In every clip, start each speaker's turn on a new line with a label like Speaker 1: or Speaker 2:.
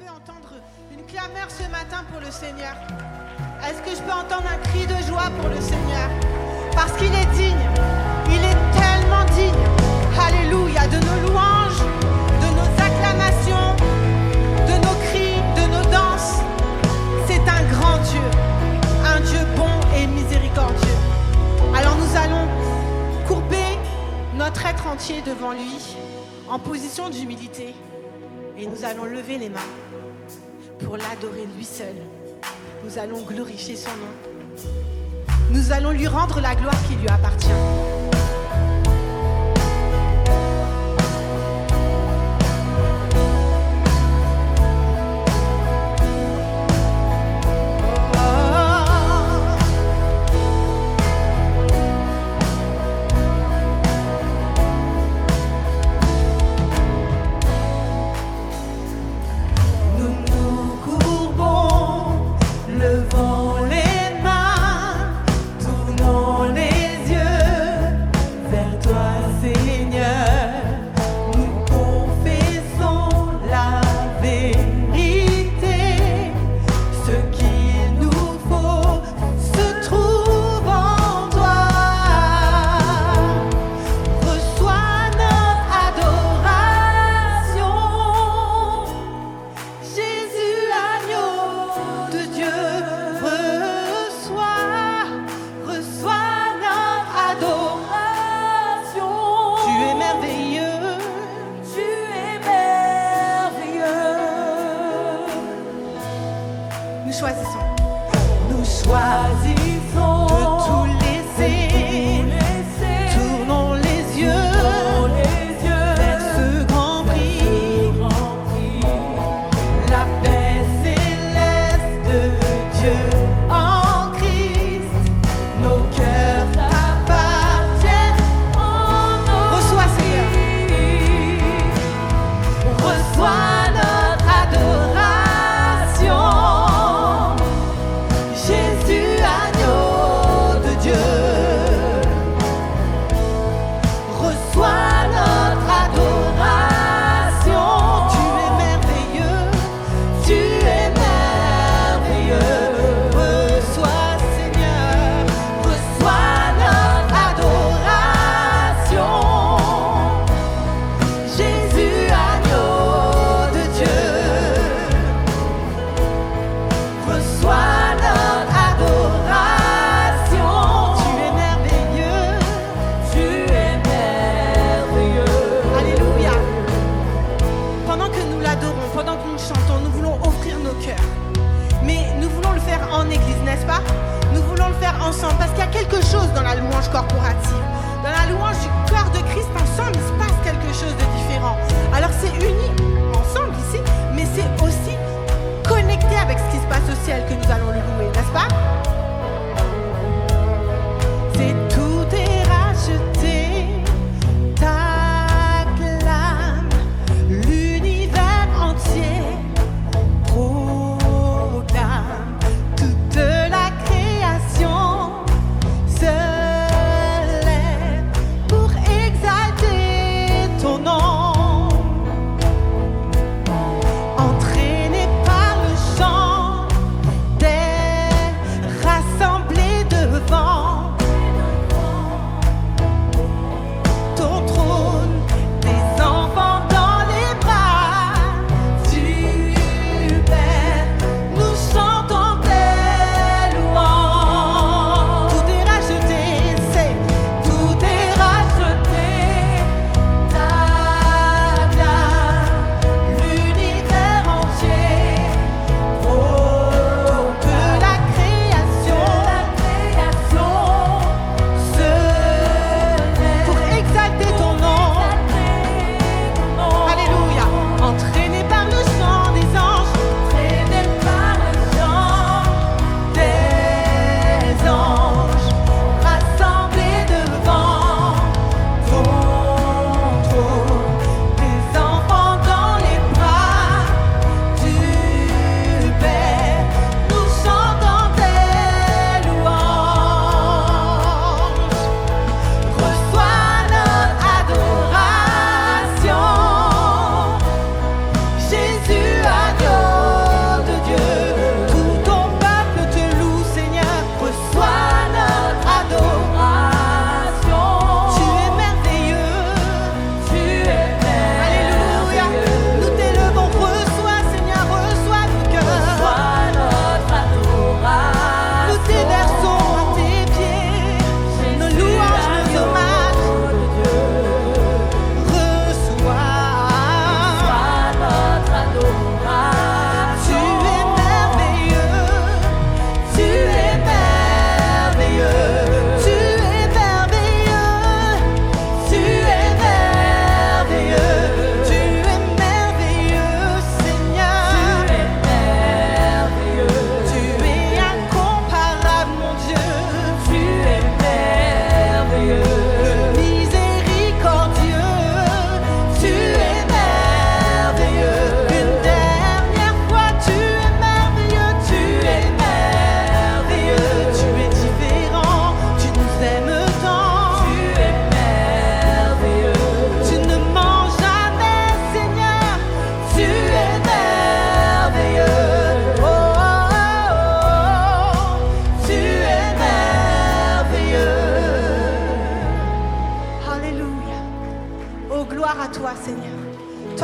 Speaker 1: peut entendre une clameur ce matin pour le Seigneur? Est-ce que je peux entendre un cri de joie pour le Seigneur? Parce qu'il est digne, il est tellement digne. Alléluia, de nos louanges, de nos acclamations, de nos cris, de nos danses. C'est un grand Dieu, un Dieu bon et miséricordieux. Alors nous allons courber notre être entier devant lui en position d'humilité et nous allons lever les mains pour l'adorer lui seul. Nous allons glorifier son nom. Nous allons lui rendre la gloire qui lui appartient.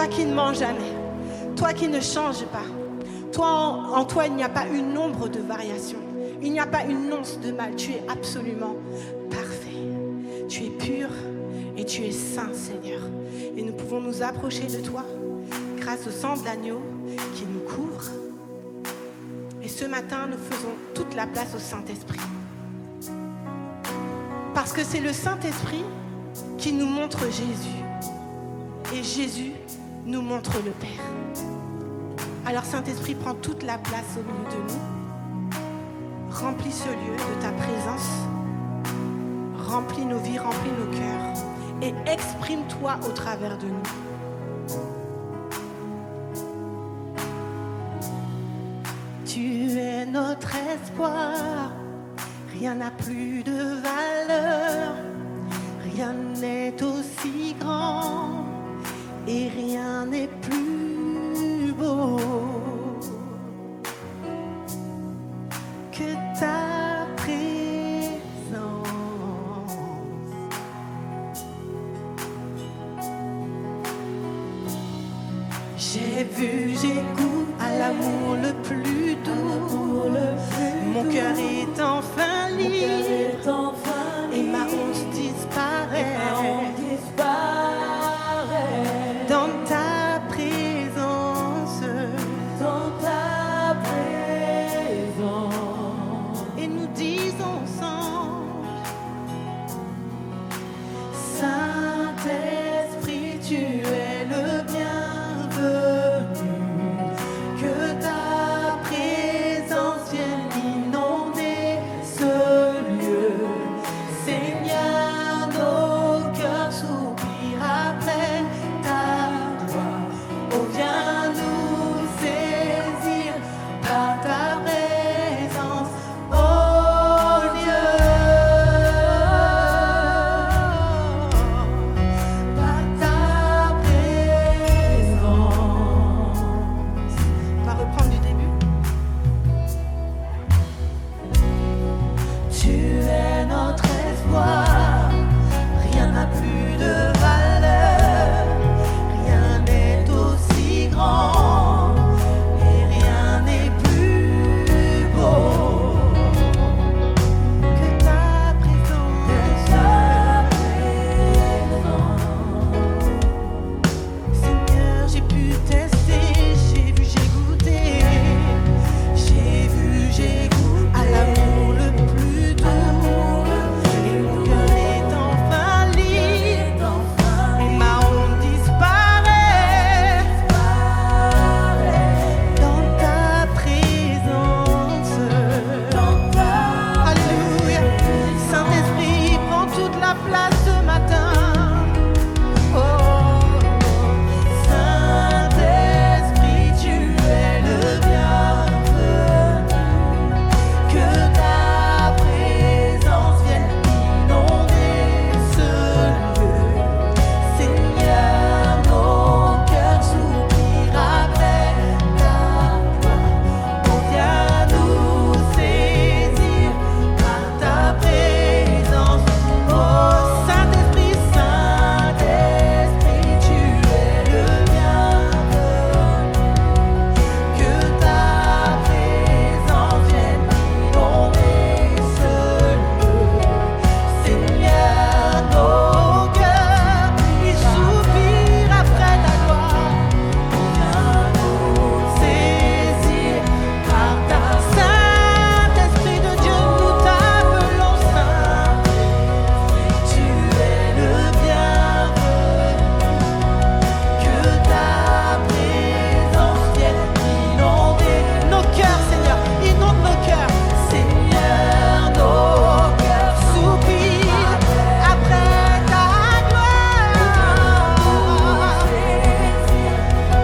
Speaker 1: Toi qui ne mens jamais, toi qui ne changes pas, toi en toi il n'y a pas une ombre de variation, il n'y a pas une once de mal, tu es absolument parfait, tu es pur et tu es saint, Seigneur. Et nous pouvons nous approcher de toi grâce au sang de l'agneau qui nous couvre. Et ce matin, nous faisons toute la place au Saint-Esprit. Parce que c'est le Saint-Esprit qui nous montre Jésus. Et Jésus nous montre le Père. Alors Saint-Esprit, prends toute la place au milieu de nous. Remplis ce lieu de ta présence. Remplis nos vies, remplis nos cœurs. Et exprime-toi au travers de nous. Tu es notre espoir. Rien n'a plus de valeur. Rien n'est aussi grand. Et rien n'est plus beau que ta présence. J'ai vu, j'ai goûté à l'amour le plus doux. Mon cœur est enfin libre et ma honte disparaît. Dans ta présence, et nous disons ensemble, Saint-Esprit, tu es le bienvenu, que ta présence vienne inonder ce lieu. Seigneur, nos cœurs soupirent après ta gloire. Oh, viens nous saisir par ta présence, oh Dieu. Par ta présence. On va reprendre du début. Tu es notre espoir, rien n'a plus de valeur, rien n'est aussi grand, et rien n'est plus beau que ta présence. Seigneur, j'ai pu tester, j'ai vu, j'ai goûté, j'ai vu, j'ai goûté à l'amour le plus doux. Et mon cœur est enfin libre, et ma honte disparaît. Dans ta présence, alléluia. Saint-Esprit, prends toute la place ce matin. Oh, Saint-Esprit, tu es le bienvenu, que ta présence vienne inonder ce lieu. Seigneur, nos cœurs soupirent après ta gloire. Oh, viens nous saisir par ta présence. Oh, Saint-Esprit, Saint-Esprit, tu es le bienvenu, que ta présence vienne inonder ce lieu. Seigneur, nos cœurs, ils soupirent après ta gloire. Viens nous saisir par ta Saint-Esprit de Dieu, nous t'appelons Saint. Tu es le bienvenu, que ta présence vienne inonder nos cœurs, Seigneur, inonde nos cœurs. Seigneur, nos cœurs soupirent après ta gloire.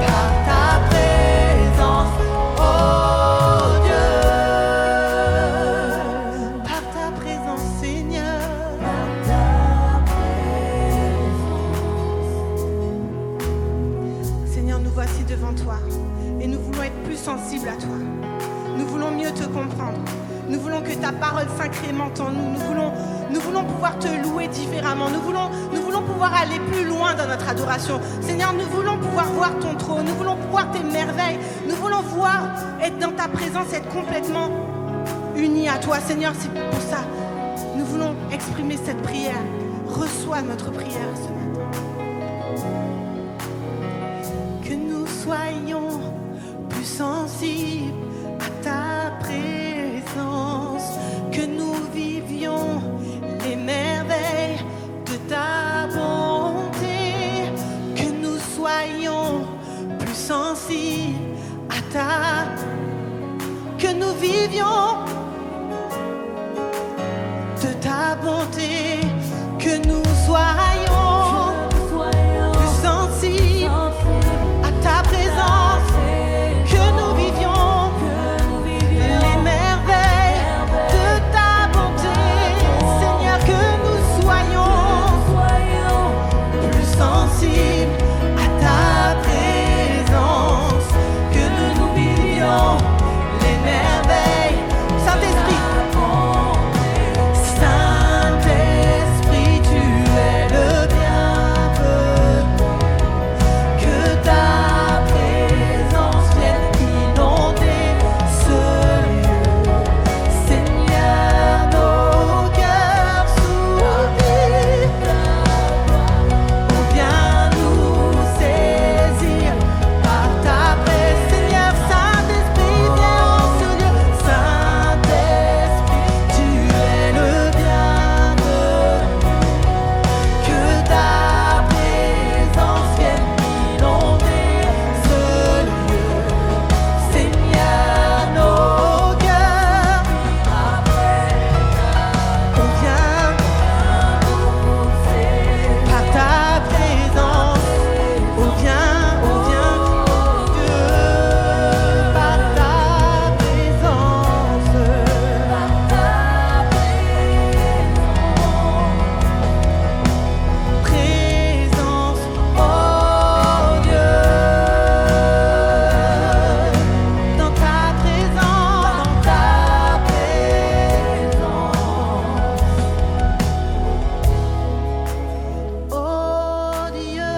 Speaker 1: Par ta présence, oh Dieu. Par ta présence, Seigneur. Seigneur, nous voici devant toi et nous voulons être plus sensibles à toi. Nous voulons mieux te comprendre. Nous voulons que ta parole s'incrémente en nous. Nous voulons pouvoir te louer différemment. Nous voulons pouvoir aller plus loin dans notre adoration. Seigneur, nous voulons pouvoir voir ton trône. Nous voulons voir tes merveilles. Nous voulons voir être dans ta présence, être complètement unis à toi. Seigneur, c'est pour ça. Nous voulons exprimer cette prière. Reçois notre prière ce matin. Que nous soyons plus sensibles à ta présence, que nous vivions les merveilles de ta bonté, que nous soyons plus sensibles à que nous vivions de ta bonté, que nous soyons plus sensibles à ta présence, que nous vivions les merveilles de ta bonté. Seigneur, que nous soyons plus sensibles à ta présence, que nous vivions les merveilles. Saint-Esprit, Saint-Esprit, tu es le bienvenu, que ta présence vienne inonder ce lieu. Seigneur, nos cœurs s'ouvrent, ou bien nous saisir par ta paix. Seigneur, Saint-Esprit, viens en ce lieu. Saint-Esprit, tu es le bienvenu, que ta présence vienne inonder ce lieu. Seigneur, nos cœurs, on vient par ta présence, on vient que par ta présence, présence, oh Dieu, dans ta présence, oh Dieu,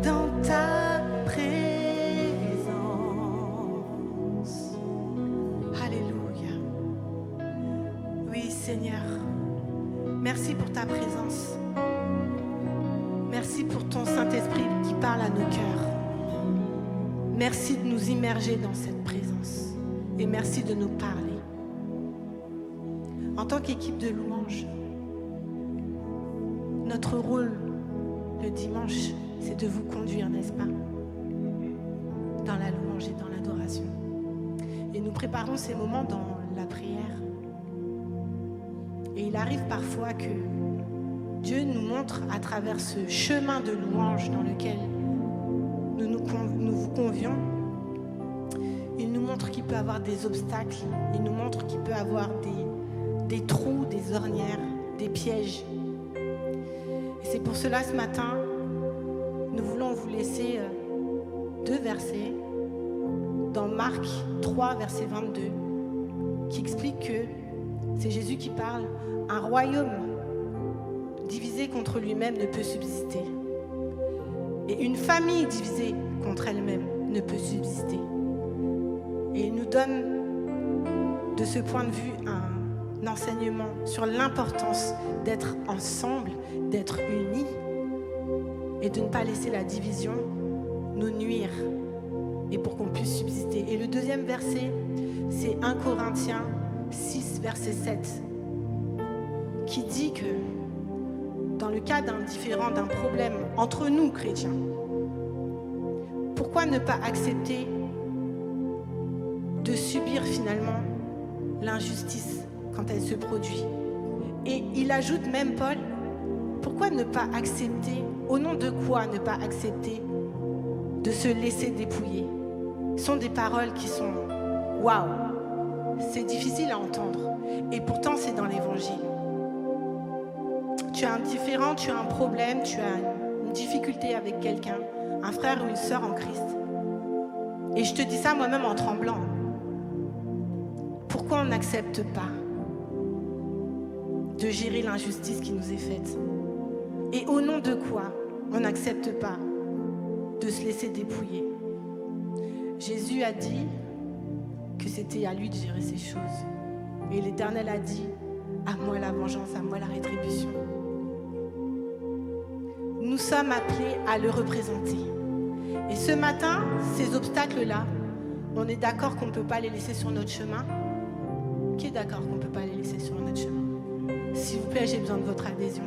Speaker 1: dans ta présence. Alléluia. Oui, Seigneur, merci pour ta présence. Merci pour ton Saint-Esprit qui parle à nos cœurs. Merci de nous immerger dans cette présence et merci de nous parler. En tant qu'équipe de louange, notre rôle le dimanche, c'est de vous conduire, n'est-ce pas, dans la louange et dans l'adoration. Et nous préparons ces moments dans la prière. Et il arrive parfois que Dieu nous montre à travers ce chemin de louange dans lequel nous vous convions, il nous montre qu'il peut y avoir des obstacles, il nous montre qu'il peut y avoir des trous, des ornières, des pièges. Et c'est pour cela ce matin, nous voulons vous laisser 2 versets dans Marc 3, verset 22, qui explique que c'est Jésus qui parle. Un royaume divisé contre lui-même ne peut subsister. Et une famille divisée contre elle-même ne peut subsister. Et il nous donne de ce point de vue un enseignement sur l'importance d'être ensemble, d'être unis et de ne pas laisser la division nous nuire et pour qu'on puisse subsister. Et le deuxième verset, c'est 1 Corinthiens 6, verset 7, qui dit que dans le cas d'un différend, d'un problème entre nous, chrétiens, pourquoi ne pas accepter de subir finalement l'injustice quand elle se produit? Et il ajoute même, Paul, pourquoi ne pas accepter, au nom de quoi ne pas accepter de se laisser dépouiller? Ce sont des paroles qui sont waouh, c'est difficile à entendre et pourtant c'est dans l'évangile. Tu as un différend, tu as un problème, tu as une difficulté avec quelqu'un, un frère ou une sœur en Christ. Et je te dis ça moi-même en tremblant. Pourquoi on n'accepte pas de gérer l'injustice qui nous est faite? Et au nom de quoi on n'accepte pas de se laisser dépouiller? Jésus a dit que c'était à lui de gérer ces choses. Et l'Éternel a dit, à moi la vengeance, à moi la rétribution. Nous sommes appelés à le représenter. Et ce matin, ces obstacles-là, on est d'accord qu'on ne peut pas les laisser sur notre chemin? Qui est d'accord qu'on ne peut pas les laisser sur notre chemin? S'il vous plaît, j'ai besoin de votre adhésion.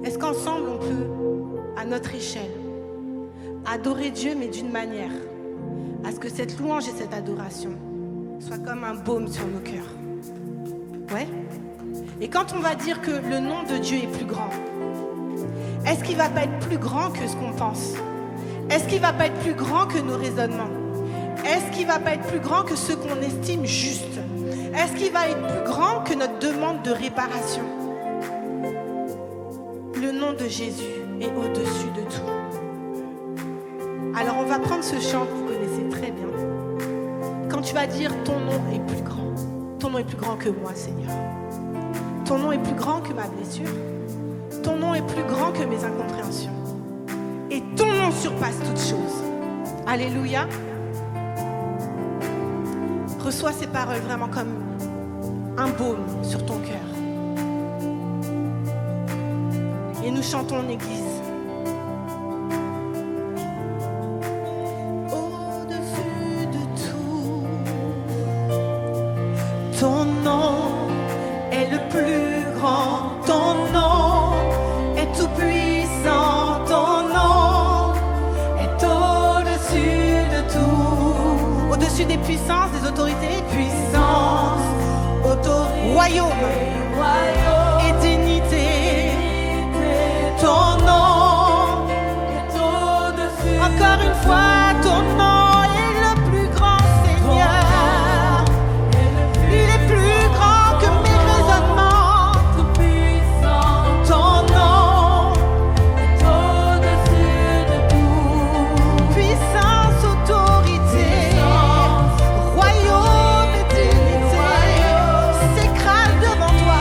Speaker 1: Est-ce qu'ensemble, on peut, à notre échelle, adorer Dieu, mais d'une manière à ce que cette louange et cette adoration soient comme un baume sur nos cœurs? Ouais? Et quand on va dire que le nom de Dieu est plus grand, est-ce qu'il ne va pas être plus grand que ce qu'on pense? Est-ce qu'il ne va pas être plus grand que nos raisonnements? Est-ce qu'il ne va pas être plus grand que ce qu'on estime juste? Est-ce qu'il va être plus grand que notre demande de réparation? Le nom de Jésus est au-dessus de tout. Alors on va prendre ce chant que vous connaissez très bien. Quand tu vas dire ton nom est plus grand, ton nom est plus grand que moi, Seigneur. Ton nom est plus grand que ma blessure. Ton nom est plus grand que mes incompréhensions. Et ton nom surpasse toutes choses. Alléluia. Reçois ces paroles vraiment comme un baume sur ton cœur. Et nous chantons en église. Au-dessus de tout, ton nom est le plus grand. Ton nom est tout puissant. Ton nom est au-dessus de tout. Au-dessus des puissances, des autorités. Puissance, autorité, royaume et dignité. Ton nom est au-dessus. Encore une fois, ton nom est le plus grand, Seigneur. Il est plus grand que mes raisonnements. Ton nom est au-dessus de tout. Puissance, autorité, royaume et dignité s'écrase devant toi.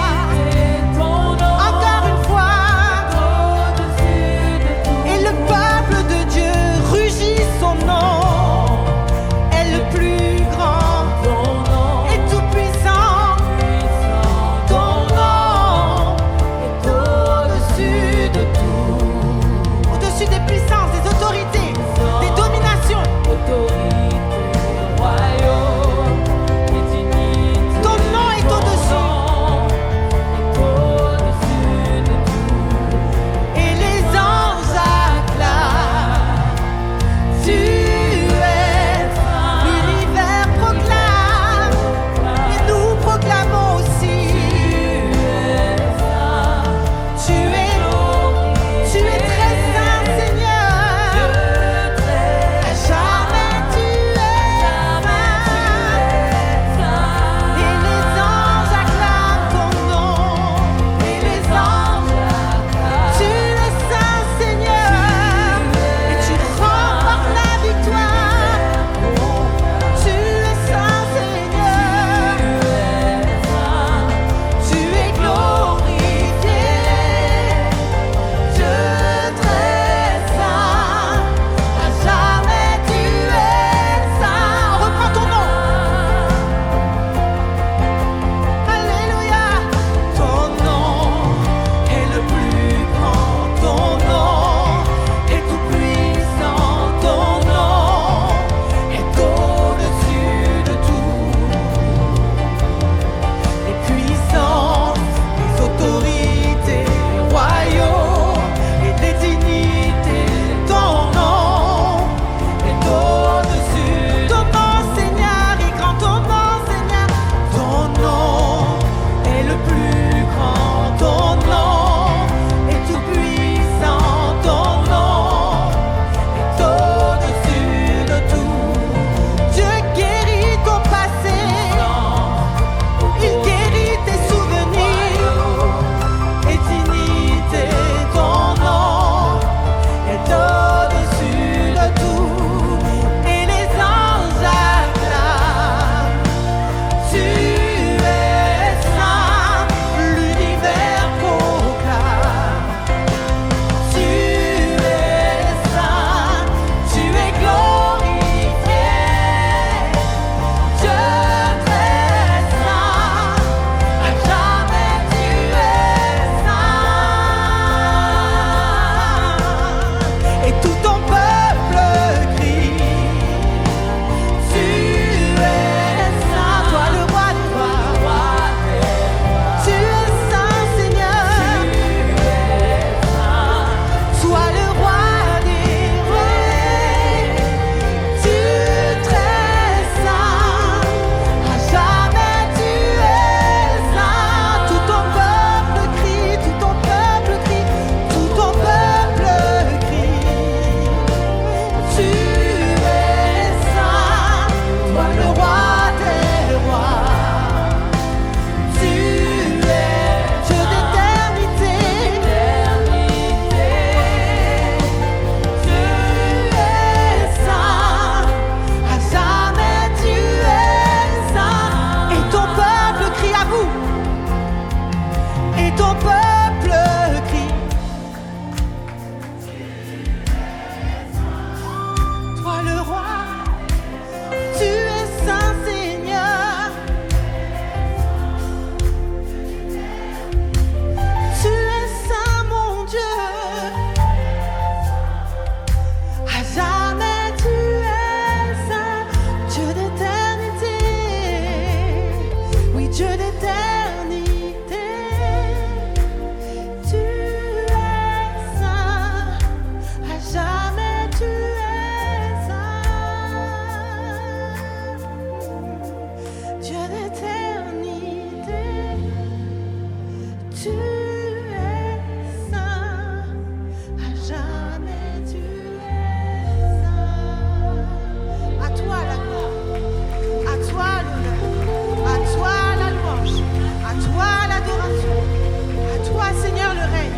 Speaker 1: toi, Seigneur, le règne.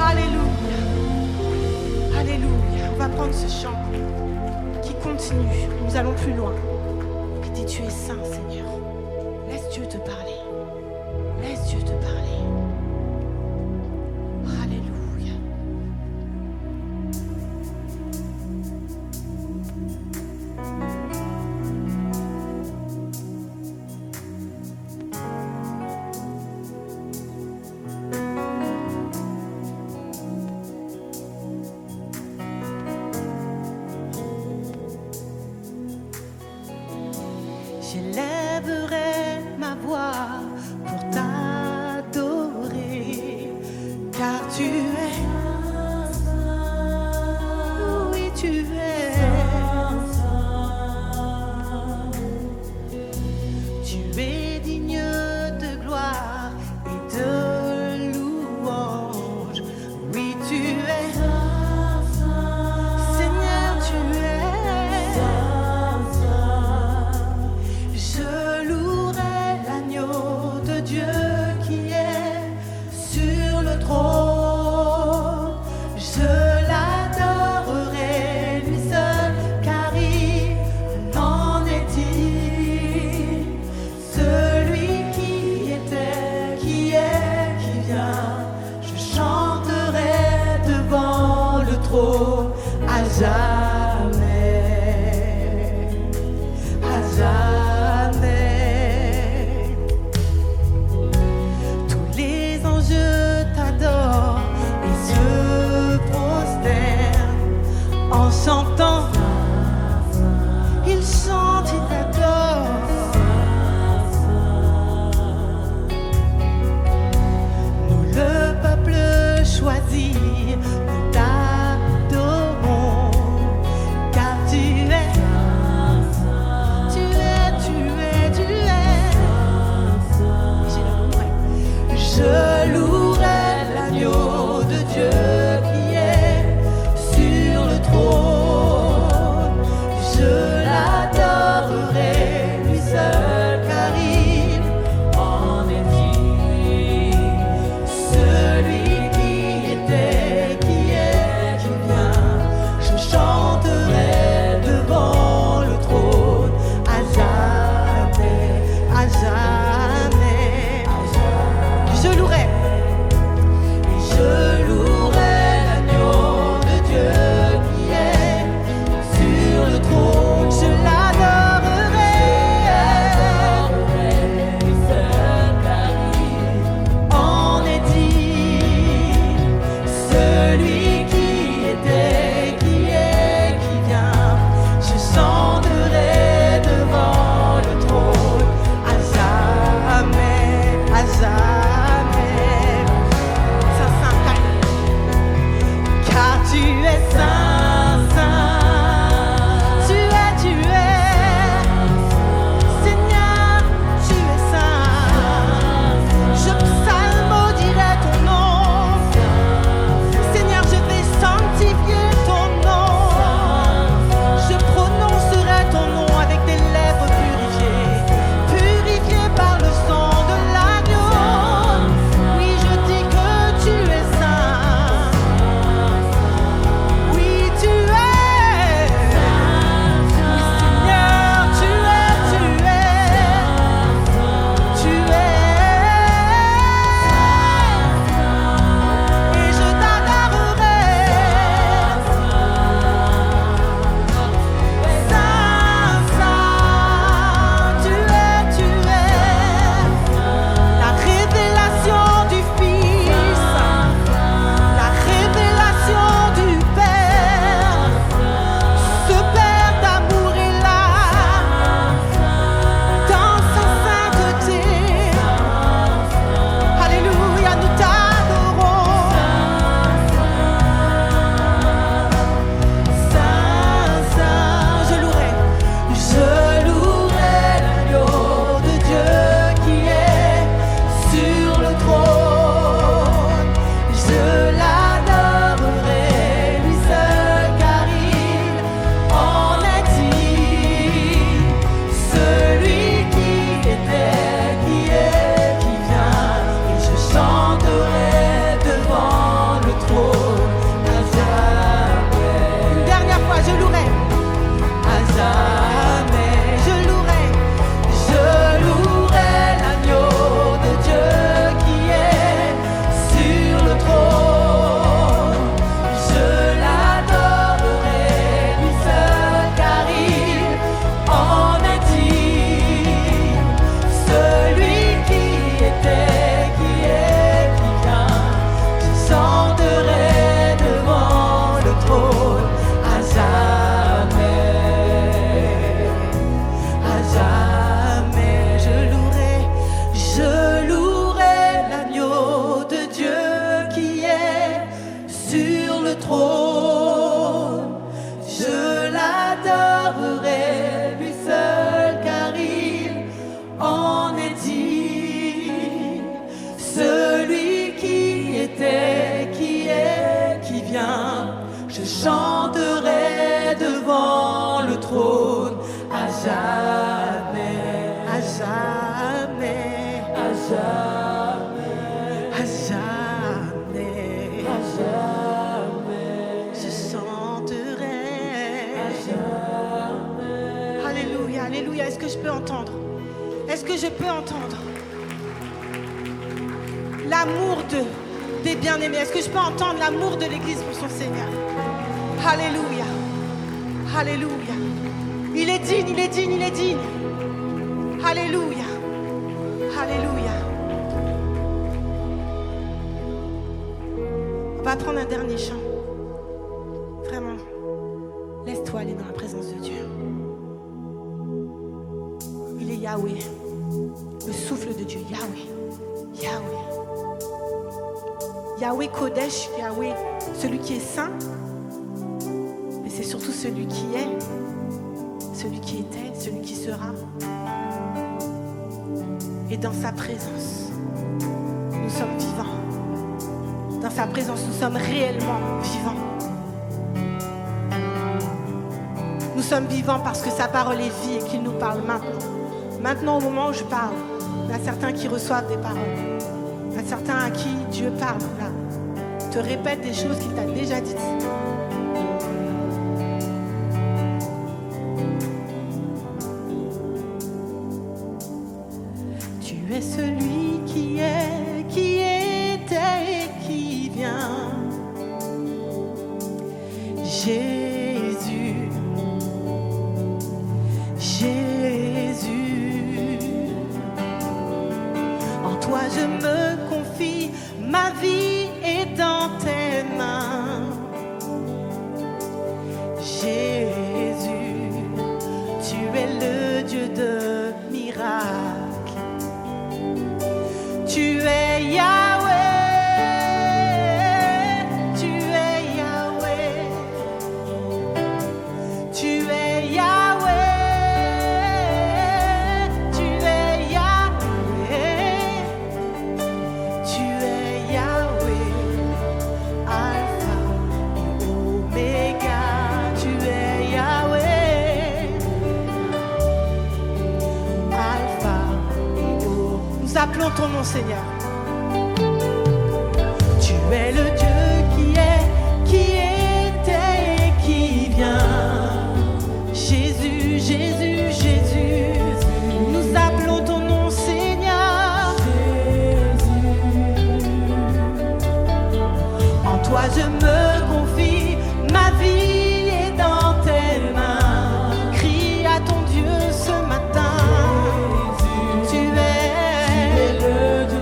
Speaker 1: Alléluia. Alléluia. On va prendre ce chant qui continue. Nous allons plus loin. Il dit, tu es saint, Seigneur. Laisse Dieu te parler. Laisse Dieu te parler. Alléluia. J'élèverai ma voix pour t'adorer, car tu es, oui tu es, tu es digne de gloire et de louange, oui tu es, Seigneur tu es. Je louerai l'agneau de Dieu qui est sur le trône. Je l'adorerai lui seul, car il en est digne. Celui qui était, qui est, qui vient, je chanterai devant le trône à jamais, à jamais. Tous les anges t'adorent et se prosternent en chantant. Ils chantent, ils t'adorent. Nous, le peuple choisi, nous t'adorons, car tu es. Je louerai l'agneau de Dieu qui est sur le trône. Je l'adorerai lui seul, car il en est digne. Celui qui était, qui est, qui vient, je chanterai devant le trône à jamais, à jamais. Je louerai l'agneau de Dieu qui est sur le trône. Je l'adorerai lui seul, car il en est digne. Celui qui était, qui est, qui vient, je chanterai devant le trône à jamais, à jamais. Car tu es saint, saint, tu es, Seigneur, tu es saint. Je psalmodierai ton nom, Seigneur, je vais sanctifier ton nom. Je prononcerai ton nom avec des lèvres purifiées, purifiées par le sang de l'agneau. Oui, je dis que tu es saint. Oui, je chanterai devant le trône à jamais, à jamais, à jamais, à jamais, à jamais. Je chanterai à jamais. Alléluia, alléluia. Est-ce que je peux entendre? Est-ce que je peux entendre l'amour des bien-aimés? Est-ce que je peux entendre l'amour de l'Église pour son Seigneur? Alléluia. Alléluia. Il est digne, il est digne, il est digne. Alléluia. Alléluia. On va prendre un dernier chant. Vraiment. Laisse-toi aller dans la présence de Dieu. Il est Yahweh. Le souffle de Dieu. Yahweh. Yahweh. Yahweh Kodesh, Yahweh, celui qui est saint, mais c'est surtout celui qui est, celui qui était, celui qui sera. Et dans sa présence, nous sommes vivants. Dans sa présence, nous sommes réellement vivants. Nous sommes vivants parce que sa parole est vie et qu'il nous parle maintenant. Maintenant, au moment où je parle, il y en a certains qui reçoivent des paroles. Il y en a certains à qui Dieu parle, là, te répète des choses qu'il t'a déjà dites. Tu es celui qui est, qui était et qui vient. Jésus, Jésus. En toi je me confie, ma vie est dans tes mains. Jésus, tu es le Dieu de miracles. Tu es Yahweh, tu es Yahweh, tu es Yahweh, tu es Yahweh, tu es Yahweh, Alpha et Oméga, tu es Yahweh, Alpha et Oméga. Nous appelons ton nom, Seigneur. Tu es le Dieu qui était et qui vient. Jésus, Jésus, Jésus. Nous appelons ton nom, Seigneur. En toi je me confie, ma vie est dans tes mains. Crie à ton Dieu ce matin. Tu es le Dieu de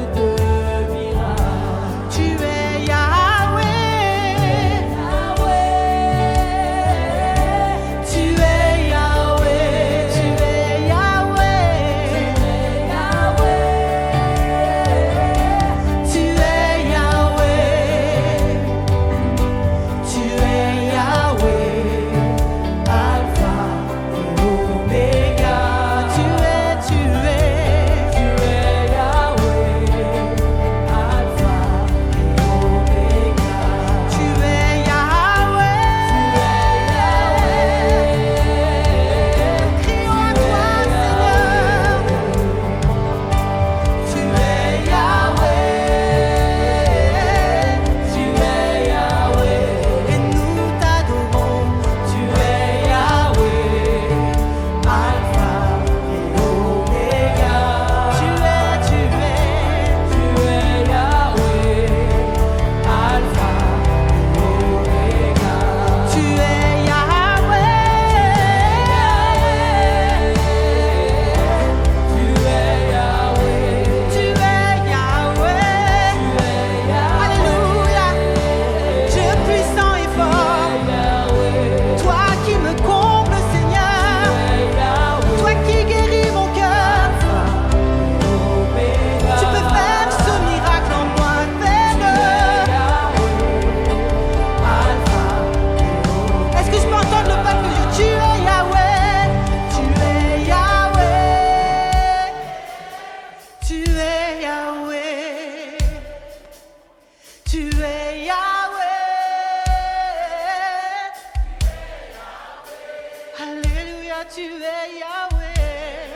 Speaker 1: tu es Yahweh.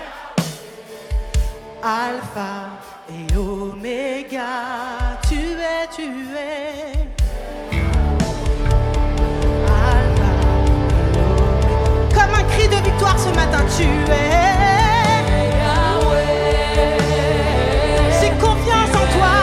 Speaker 1: Alpha et Oméga, tu es. Alpha et Oméga. Comme un cri de victoire ce matin, tu es Yahweh. J'ai confiance en toi.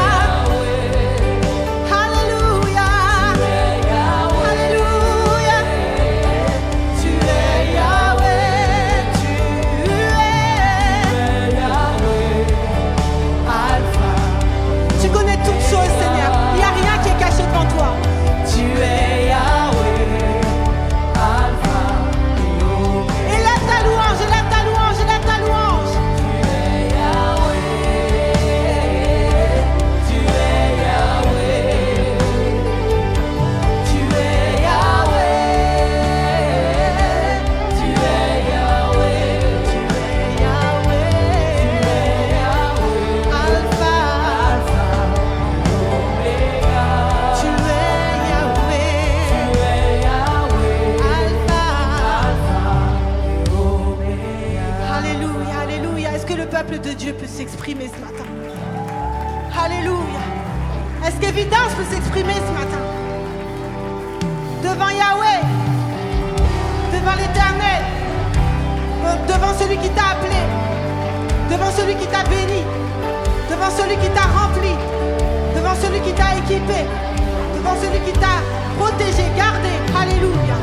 Speaker 1: De Dieu peut s'exprimer ce matin. Alléluia. Est-ce qu'évidence peut s'exprimer ce matin? Devant Yahweh, devant l'Éternel, devant celui qui t'a appelé, devant celui qui t'a béni, devant celui qui t'a rempli, devant celui qui t'a équipé, devant celui qui t'a protégé, gardé. Alléluia.